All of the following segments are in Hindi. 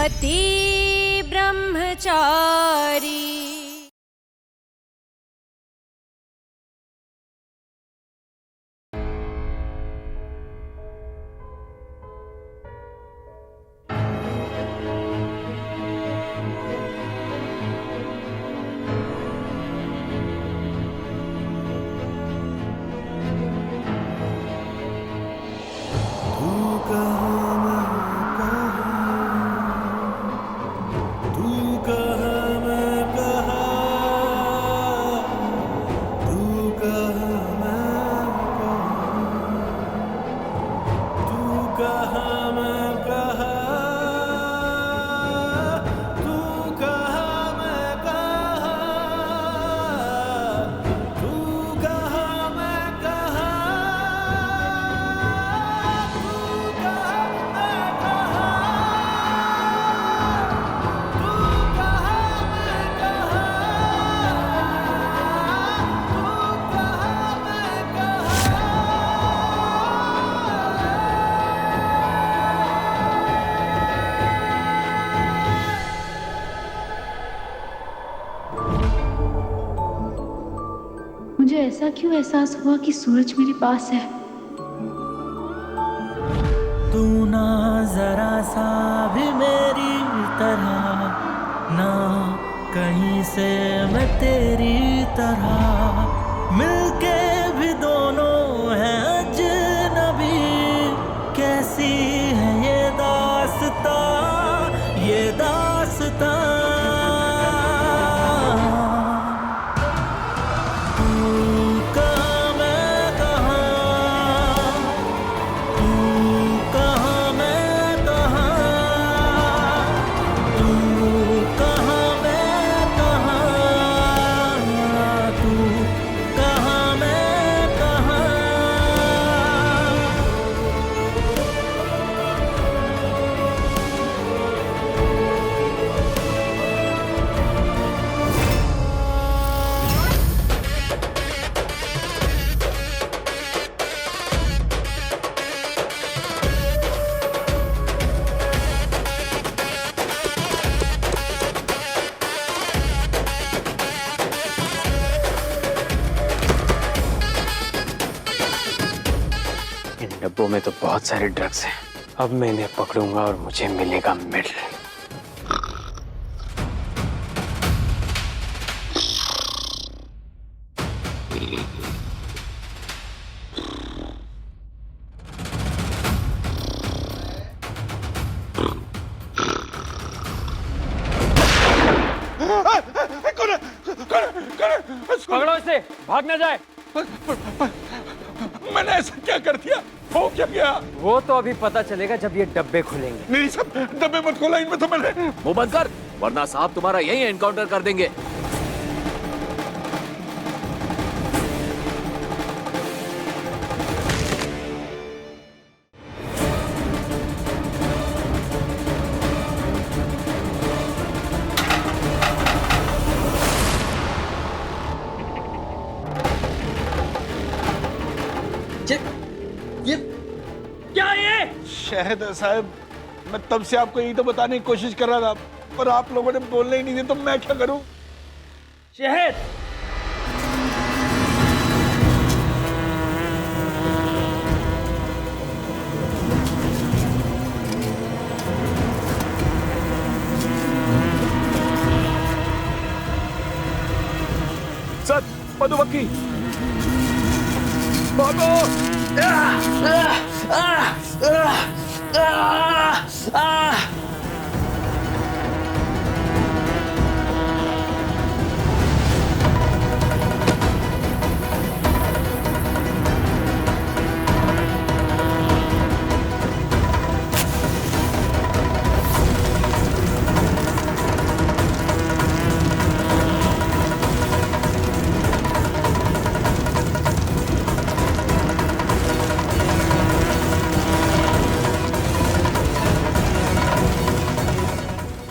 पति ब्रह्मचारी। मुझे ऐसा क्यों एहसास हुआ कि सूरज मेरे पास है? तू ना जरा सा भी मेरी तरह, ना कहीं से मैं तेरी तरह, मिलके भी दोनों हैं अजनबी। कैसी है ये दास्तां, ये दास्तां। डब्बों में तो बहुत सारे ड्रग्स हैं। अब मैं इन्हें पकड़ूंगा और मुझे मिलेगा मेडल। पकड़ो इसे, भाग ना जाए। मैंने ऐसा क्या कर दिया? हो क्या गया? वो तो अभी पता चलेगा जब ये डब्बे खुलेंगे। नहीं सब डब्बे मत खोला, इनमें तो मैंने। मुंह बंद कर, वरना साहब तुम्हारा यही एनकाउंटर कर देंगे। ये क्या है? शहद साहब, मैं तब से आपको यही तो बताने की कोशिश कर रहा था, पर आप लोगों ने बोलने ही नहीं दिया, तो मैं क्या करूं? शहद। सर, मधुमक्खी भागो।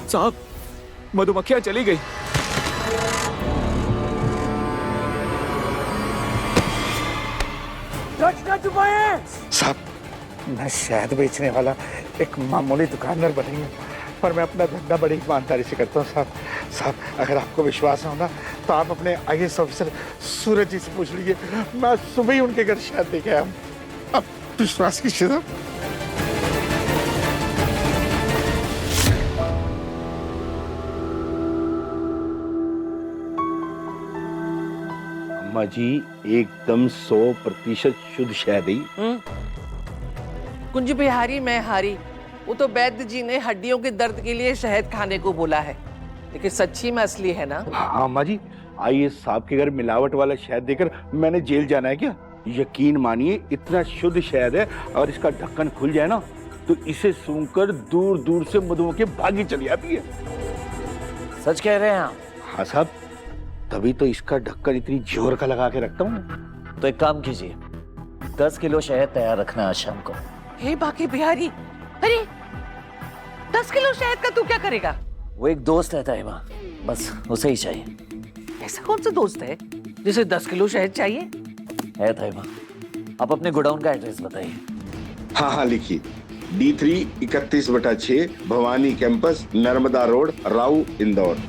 साहब, मधुमक्खियां चली गई। साहब, मैं शहद बेचने वाला एक मामूली दुकानदार बनी हूँ। पर मैं अपना धंधा बड़ी ईमानदारी से करता हूँ साहब। साहब अगर आपको विश्वास हो ना तो आप अपने IAS ऑफिसर सूरज जी से पूछ लीजिए, मैं सुबह ही उनके घर शहद देके आया हूँ। अब विश्वास कीजिए साहब। अम्मा जी एकदम 100% शुद्ध शहद ही। कुंज बिहारी मैं हारी। वो तो वैद्य जी ने हड्डियों के दर्द के लिए शहद खाने को बोला है, लेकिन सच्ची में असली है ना? हाँ अम्मा जी, IAS साहब के घर मिलावट वाला शहद देकर मैंने जेल जाना है क्या? यकीन मानिए इतना शुद्ध शहद है, और इसका ढक्कन खुल जाए ना तो इसे सूंघकर दूर दूर से मधुमक्खी भागी चली आती है। सच कह रहे हैं आप? हाँ साहब, तभी तो इसका ढक्कन इतनी जोर का लगा के रखता हूँ। तो एक काम कीजिए, 10 किलो शहद तैयार रखना आज शाम को। हे बाकी बिहारी, अरे 10 किलो शहद का तू क्या करेगा? वो एक दोस्त है ताइबा, बस उसे ही चाहिए। ऐसा कौन सा दोस्त है जिसे 10 किलो शहद चाहिए? है ताइबा, आप अपने गोडाउन का एड्रेस बताइए। हाँ हाँ लिखिए, D3 31/6 Bhawani campus, Narmada road, Rau, Indore.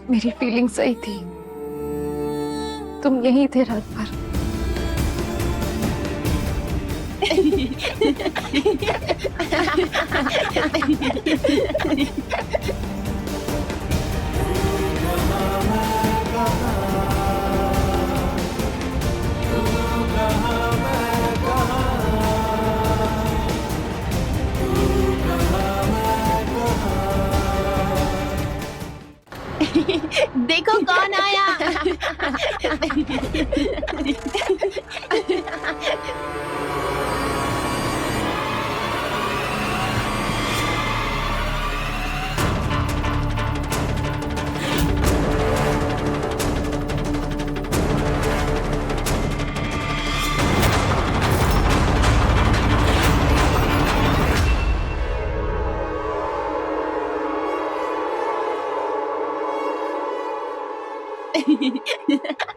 मेरी फीलिंग सही थी, तुम यहीं थे रात भर। देखो कौन आया।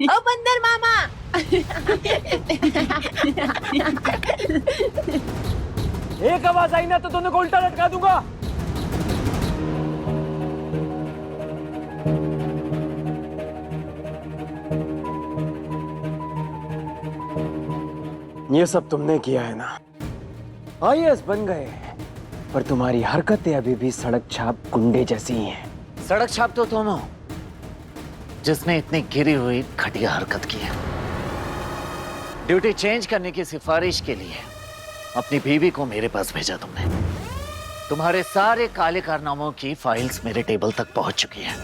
ओ बंदर मामा। एक आवाज आई ना तो दोनों को उल्टा लटका दूंगा। ये सब तुमने किया है ना? IAS बन गए, पर तुम्हारी हरकतें अभी भी सड़क छाप गुंडे जैसी ही हैं। सड़क छाप तो तुम हो, जिसने इतनी गिरी हुई घटिया हरकत की है। ड्यूटी चेंज करने की सिफारिश के लिए अपनी बीवी को मेरे पास भेजा तुमने। तुम्हारे सारे काले कारनामों की फाइल्स मेरे टेबल तक पहुंच चुकी है।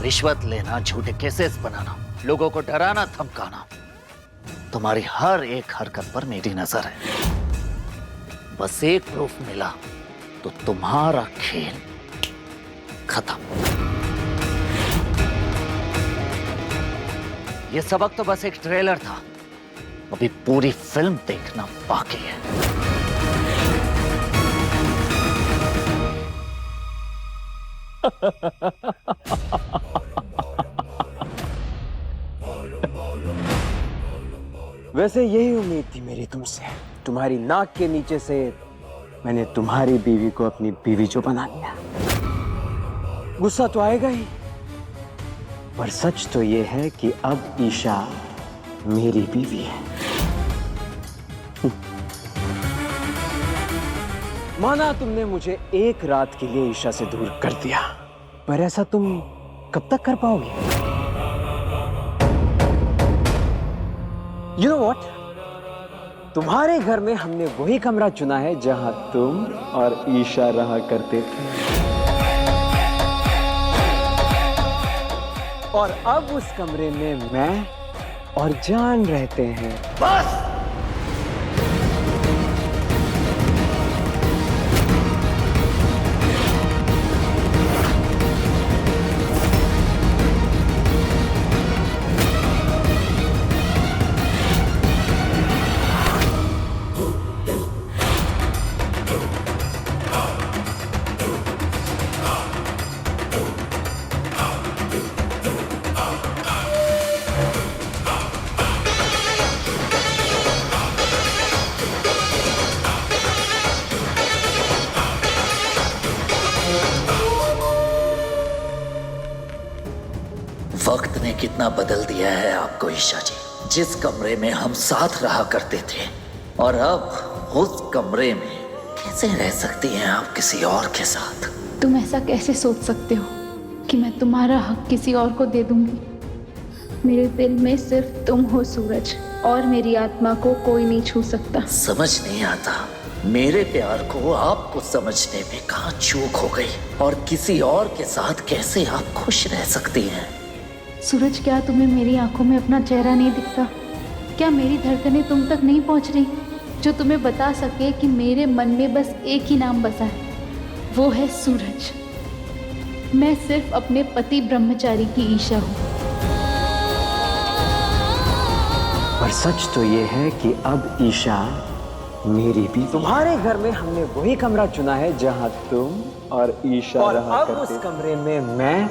रिश्वत लेना, झूठे केसेस बनाना, लोगों को डराना धमकाना, तुम्हारी हर एक हरकत पर मेरी नजर है। बस एक प्रूफ मिला तो तुम्हारा खेल खत्म। ये सबक तो बस एक ट्रेलर था, अभी पूरी फिल्म देखना बाकी है। वैसे यही उम्मीद थी मेरी तुमसे। तुम्हारी नाक के नीचे से मैंने तुम्हारी बीवी को अपनी बीवी जो बना लिया। गुस्सा तो आएगा ही, पर सच तो ये है कि अब ईशा मेरी बीवी है। माना तुमने मुझे एक रात के लिए ईशा से दूर कर दिया, पर ऐसा तुम कब तक कर पाओगे? You know what? तुम्हारे घर में हमने वही कमरा चुना है जहां तुम और ईशा रहा करते थे, और अब उस कमरे में मैं और जान रहते हैं। बस! वक्त ने कितना बदल दिया है आपको ईशा जी। जिस कमरे में हम साथ रहा करते थे और अब उस कमरे में कैसे रह सकती हैं आप किसी और के साथ? तुम ऐसा कैसे सोच सकते हो कि मैं तुम्हारा हक किसी और को दे दूंगी? मेरे दिल में सिर्फ तुम हो सूरज, और मेरी आत्मा को कोई नहीं छू सकता। समझ नहीं आता, मेरे प्यार को आपको समझने में कहाँ चूक हो गई, और किसी और के साथ कैसे आप खुश रह सकती हैं? सूरज, क्या तुम्हें मेरी आंखों में अपना चेहरा नहीं दिखता? क्या मेरी धड़कनें तुम तक नहीं पहुंच रही, जो तुम्हें बता सके कि मेरे मन में बस एक ही नाम बसा है, वो है सूरज। मैं सिर्फ अपने पति ब्रह्मचारी की ईशा हूँ। पर सच तो ये है कि अब ईशा मेरी भी। तुम्हारे घर में हमने वही कमरा चुना है जहां तुम और ईशा रहा करते। अब उस कमरे में मैं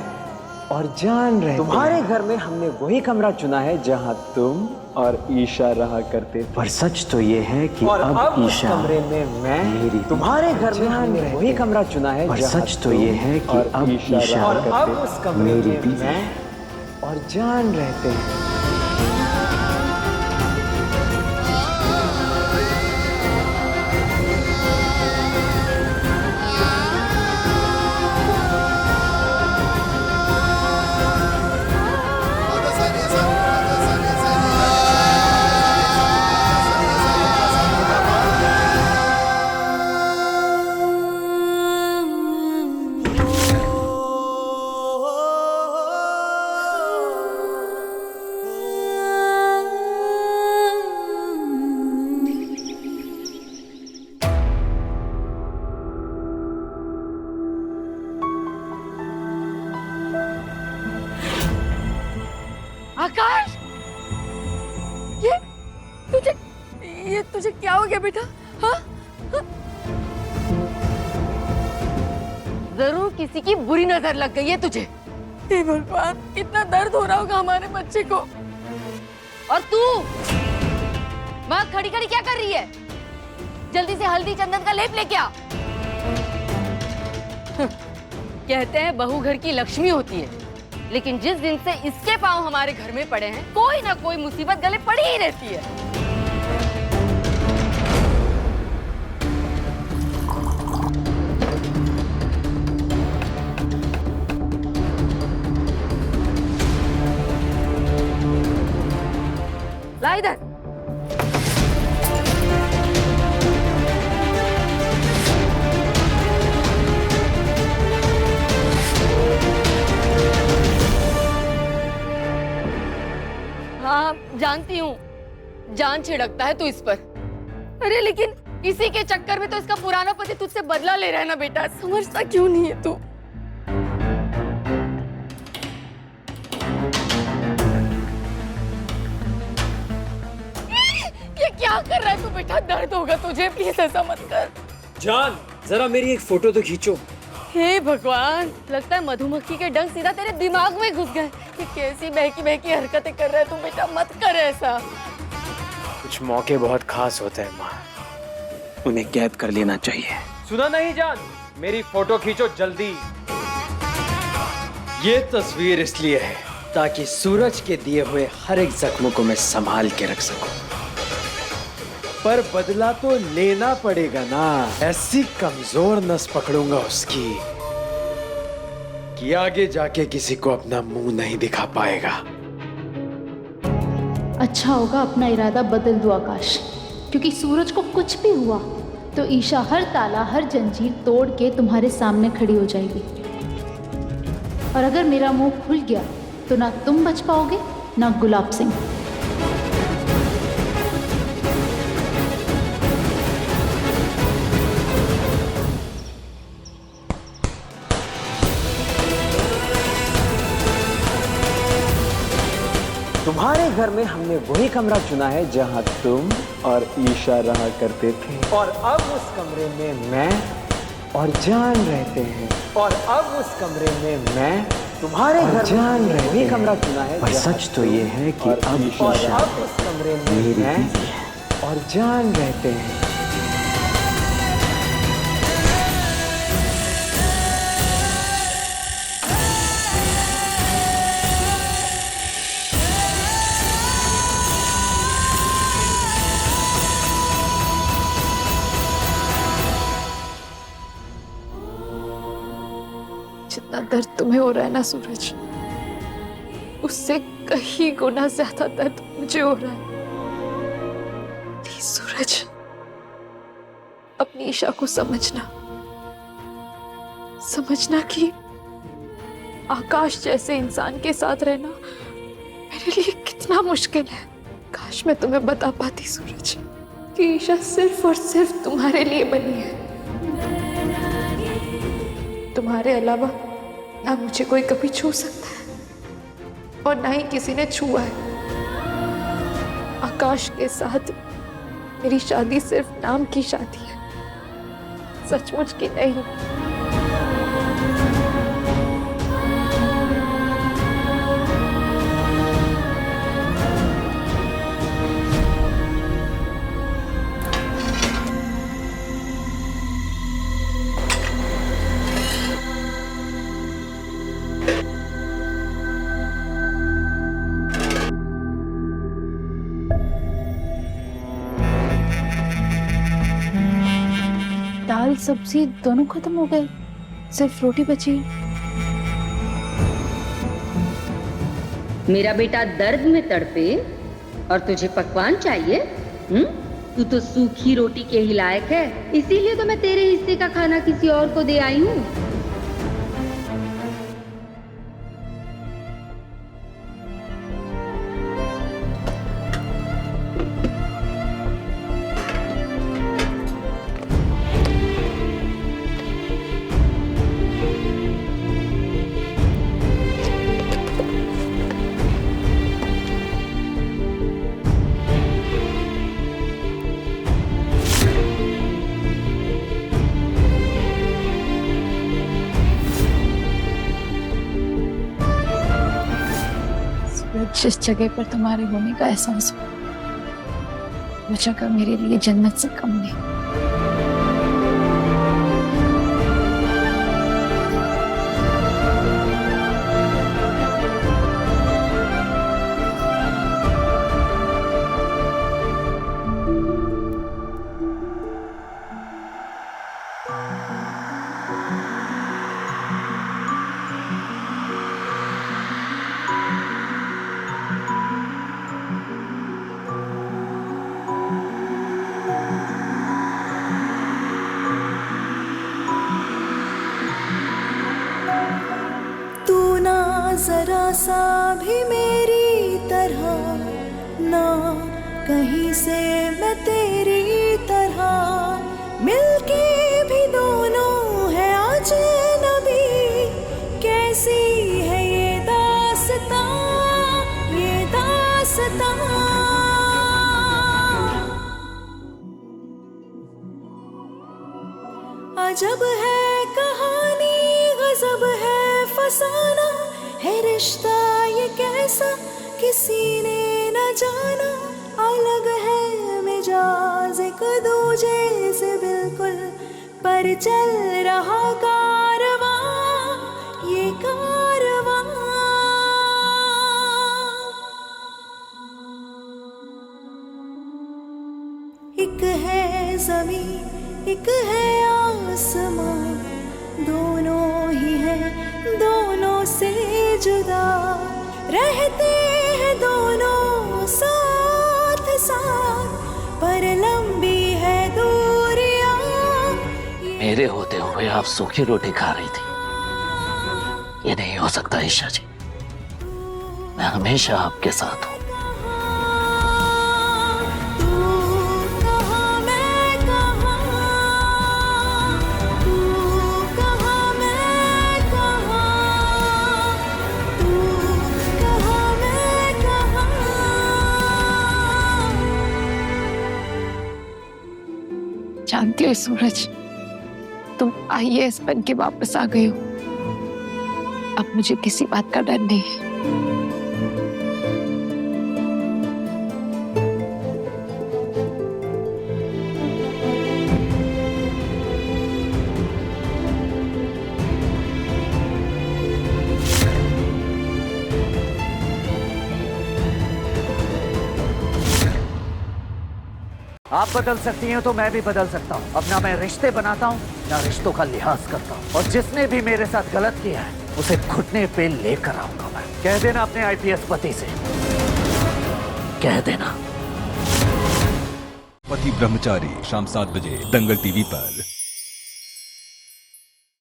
और जान रहे। तुम्हारे घर में हमने वही कमरा चुना है जहां तुम और ईशा रहा करते। पर सच तो ये है कि अब ईशा कमरे में मैं मेरी। तुम्हारे घर में हमने वही कमरा चुना है। पर सच तो ये है कि अब ईशा करते मेरी भी मैं और जान रहते हैं। आकाश, ये तुझे क्या हो गया बेटा? हाँ? जरूर किसी की बुरी नजर लग गई है तुझे। हे भगवान, कितना दर्द हो रहा होगा हमारे बच्चे को। और तू वहां खड़ी खड़ी क्या कर रही है? जल्दी से हल्दी चंदन का लेप लेके आ। कहते हैं बहू घर की लक्ष्मी होती है, लेकिन जिस दिन से इसके पांव हमारे घर में पड़े हैं, कोई ना कोई मुसीबत गले पड़ी ही रहती है। ला इधर। जान छिड़कता है तू इस पर। अरे लेकिन इसी के चक्कर में तो इसका पुराना पति तुझसे बदला ले रहा है ना बेटा, समझता क्यों नहीं है तू? ये क्या कर रहा है तू बेटा? दर्द होगा तुझे, प्लीज ऐसा मत कर। जान, जरा मेरी एक फोटो तो खींचो। हे भगवान, लगता है मधुमक्खी के डंक सीधा तेरे दिमाग में घुस गए। ये कैसी बहकी बहकी हरकतें कर रहा है तू बेटा, मत कर ऐसा। कुछ मौके बहुत खास होते हैं माँ, उन्हें कैद कर लेना चाहिए। सुना नहीं जान, मेरी फोटो खींचो जल्दी। ये तस्वीर इसलिए है ताकि सूरज के दिए हुए हर एक जख्म को मैं संभाल के रख सकूं। पर बदला तो लेना पड़ेगा ना। ऐसी कमजोर नस पकड़ूंगा उसकी कि आगे जाके किसी को अपना मुंह नहीं दिखा पाएगा। अच्छा होगा अपना इरादा बदल दो आकाश, क्योंकि सूरज को कुछ भी हुआ तो ईशा हर ताला हर जंजीर तोड़ के तुम्हारे सामने खड़ी हो जाएगी। और अगर मेरा मुंह खुल गया तो ना तुम बच पाओगे ना गुलाब सिंह। तुम्हारे घर में हमने वही कमरा चुना है जहां तुम और ईशा रहा करते थे, और अब उस कमरे में मैं और जान रहते हैं। और अब उस कमरे में मैं तुम्हारे घर जान रहते हैं। कमरा चुना है, पर सच तो ये है कि अब ईशा उस कमरे में मैं और जान रहते हैं। जितना दर्द तुम्हें हो रहा है ना सूरज, उससे कहीं गुना ज्यादा दर्द मुझे हो रहा है। प्लीज सूरज, अपनी ईशा को समझना कि आकाश जैसे इंसान के साथ रहना मेरे लिए कितना मुश्किल है। काश मैं तुम्हें बता पाती सूरज कि ईशा सिर्फ और सिर्फ तुम्हारे लिए बनी है। तुम्हारे अलावा ना मुझे कोई कभी छू सकता है और ना ही किसी ने छुआ है। आकाश के साथ मेरी शादी सिर्फ नाम की शादी है, सचमुच की नहीं। दाल सब्जी दोनों खत्म हो गए, सिर्फ रोटी बची। मेरा बेटा दर्द में तड़पे और तुझे पकवान चाहिए? तू तो सूखी रोटी के ही लायक है, इसीलिए तो मैं तेरे हिस्से का खाना किसी और को दे आई हूँ। जिस जगह पर तुम्हारे होने का एहसास हो, वो जगह मेरे लिए जन्नत से कम नहीं। जरा सा भी मेरी तरह ना कहीं कहीं से मैं तेरी तरह मिलके भी दोनों है आज नबी। कैसी है ये दास्तां, ये दास्तां। अजब है कहानी, गजब है फसाना, है रिश्ता ये कैसा किसी ने न जाना। अलग है मिजाज एक दूजे से बिल्कुल, पर चल रहा कारवां, ये कारवां। एक है ज़मीन, एक है आसमां, दोनों ही हैं दोनों से जुदा। रहते हैं दोनों साथ साथ, पर लंबी है दूरियां। मेरे होते हुए आप सूखी रोटी खा रही थी, ये नहीं हो सकता ईशा जी। मैं हमेशा आपके साथ हूं। जानती हो सूरज, तुम IAS बन के वापस आ गए हो। अब मुझे किसी बात का डर नहीं है। आप बदल सकती हैं तो मैं भी बदल सकता हूँ। अब ना मैं रिश्ते बनाता हूँ ना रिश्तों का लिहाज करता हूँ, और जिसने भी मेरे साथ गलत किया है उसे घुटने पे लेकर आऊंगा मैं। कह देना अपने IPS पति से, कह देना। पति ब्रह्मचारी शाम 7 बजे दंगल TV पर।